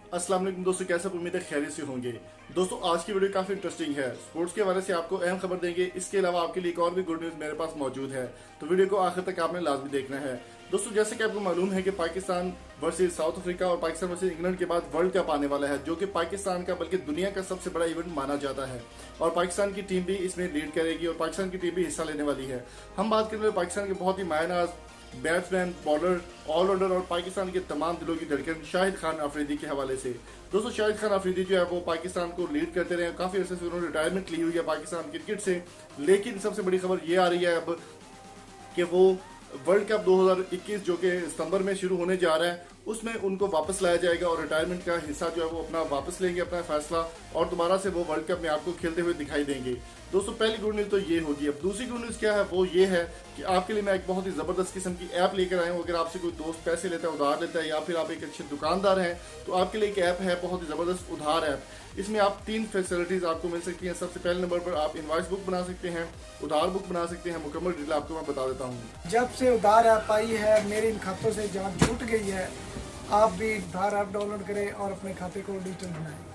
अस्सलाम वालेकुम दोस्तों, कैसे उम्मीद है खैरियत से होंगे। दोस्तों आज की वीडियो काफ़ी इंटरेस्टिंग है। स्पोर्ट्स के हवाले से आपको अहम खबर देंगे। इसके अलावा आपके लिए एक और भी गुड न्यूज़ मेरे पास मौजूद है, तो वीडियो को आखिर तक आपने लाजमी देखना है। दोस्तों जैसे कि आपको मालूम है कि पाकिस्तान वर्सेस साउथ अफ्रीका और पाकिस्तान वर्सेस इंग्लैंड के बाद वर्ल्ड कप आने वाला है, जो कि पाकिस्तान का बल्कि दुनिया का सबसे बड़ा इवेंट माना जाता है। और पाकिस्तान की टीम भी इसमें लीड करेगी और पाकिस्तान की टीम भी हिस्सा लेने वाली है। हम बात करेंगे पाकिस्तान के बहुत ही मायनाज बैट्समैन, बॉलर, ऑलराउंडर और पाकिस्तान के तमाम दिलों की धड़कन शाहिद खान अफरीदी के हवाले से। दोस्तों शाहिद खान अफरीदी जो है वो पाकिस्तान को लीड करते रहे, काफ़ी अर्से से उन्होंने रिटायरमेंट ली हुई है पाकिस्तान क्रिकेट से। लेकिन सबसे बड़ी खबर ये आ रही है अब कि वो वर्ल्ड कप 2021 जो कि सितंबर में शुरू होने जा रहा है, उसमें उनको वापस लाया जाएगा और रिटायरमेंट का हिस्सा जो है वो अपना वापस लेंगे, अपना फैसला, और दोबारा से वो वर्ल्ड कप में आपको खेलते हुए दिखाई देंगे। दोस्तों पहली गुड न्यूज़ तो ये होगी। अब दूसरी गुड न्यूज़ क्या है, वो ये है कि आपके लिए मैं एक बहुत ही ज़बरदस्त किस्म की ऐप लेकर आया हूँ। अगर आपसे कोई दोस्त पैसे लेता है, उधार लेता है, या फिर आप एक अच्छे दुकानदार हैं, तो आपके लिए एक ऐप है, बहुत ही ज़बरदस्त उधार ऐप। इसमें आप 3 फैसिलिटीज़ आपको मिल सकती हैं। सबसे पहले नंबर पर आप इनवॉइस बुक बना सकते हैं, उधार बुक बना सकते हैं। मुकम्मल डिटेल आपको मैं बता देता हूँ। जब से उधार ऐप आई है, मेरे इन खातों से जान छूट गई है। आप भी उधार ऐप डाउनलोड करें और अपने खाते को डिजिटल बनाएं।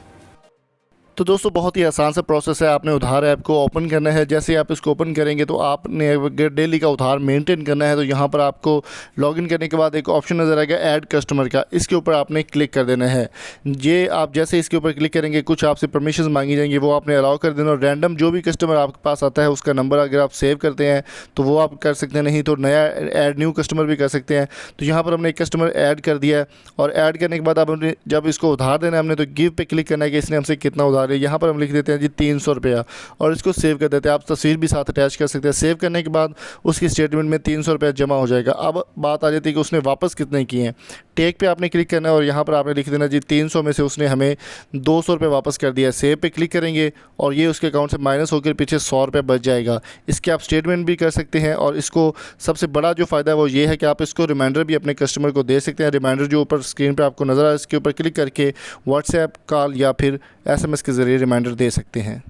तो दोस्तों बहुत ही आसान सा प्रोसेस है। आपने उधार ऐप को ओपन करना है। जैसे आप इसको ओपन करेंगे तो आपने अगर डेली का उधार मेंटेन करना है, तो यहाँ पर आपको लॉगिन करने के बाद एक ऑप्शन नज़र आएगा ऐड कस्टमर का। इसके ऊपर आपने क्लिक कर देना है। ये आप जैसे इसके ऊपर क्लिक करेंगे कुछ आपसे परमिशन मांगी जाएंगी, वो आपने अलाउ कर देना। और रैंडम जो भी कस्टमर आपके पास आता है उसका नंबर अगर आप सेव करते हैं तो वो आप कर सकते हैं, नहीं तो नया ऐड न्यू कस्टमर भी कर सकते हैं। तो यहाँ पर हमने एक कस्टमर ऐड कर दिया है और ऐड करने के बाद अब हमने जब इसको उधार देना है हमने तो गिव पे क्लिक करना है कि इसने हमसे कितना उधार है। यहाँ पर हम लिख देते हैं जी 300 रुपया और इसको सेव कर देते हैं। आप तस्वीर भी साथ अटैच कर सकते हैं। सेव करने के बाद उसकी स्टेटमेंट में 300 रुपया जमा हो जाएगा। अब बात आ जाती है कि उसने वापस कितने किए हैं। टेक पे आपने क्लिक करना है और यहाँ पर आपने लिख देना जी 300 में से उसने हमें 200 रुपये वापस कर दिया है। सेव पे क्लिक करेंगे और ये उसके अकाउंट से माइनस होकर पीछे 100 रुपये बच जाएगा। इसके आप स्टेटमेंट भी कर सकते हैं और इसको सबसे बड़ा जो फ़ायदा है वो ये है कि आप इसको रिमाइंडर भी अपने कस्टमर को दे सकते हैं। रिमाइंडर जो ऊपर स्क्रीन पर आपको नज़र आ रहा है, इसके ऊपर क्लिक करके व्हाट्सएप, कॉल या फिर SMS के ज़रिए रिमाइंडर दे सकते हैं।